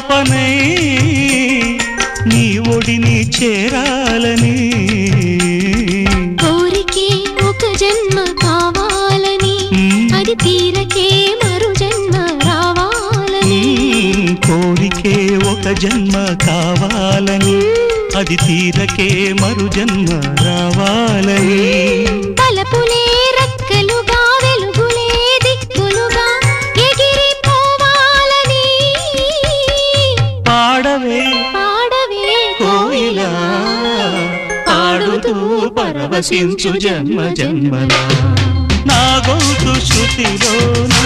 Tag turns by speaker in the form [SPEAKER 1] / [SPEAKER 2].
[SPEAKER 1] పాపనై నీ ఒడిని చేరాలని
[SPEAKER 2] కోరికే ఒక జన్మ కావాలని అది తీరకే మరు జన్మ రావాలని
[SPEAKER 1] కోరికే ఒక జన్మ కావాలని అది తీరకే మరు జన్మ రావాలని
[SPEAKER 2] తలపులే రెక్కలుగా వెలుగులే దిక్కులుగా ఎగిరిపోవాలని
[SPEAKER 1] పాడవే
[SPEAKER 2] పాడవే
[SPEAKER 1] కోయిలా పాడుతూ పరవశించు జన్మ జన్మలా నా గొంతు శృతిలోనా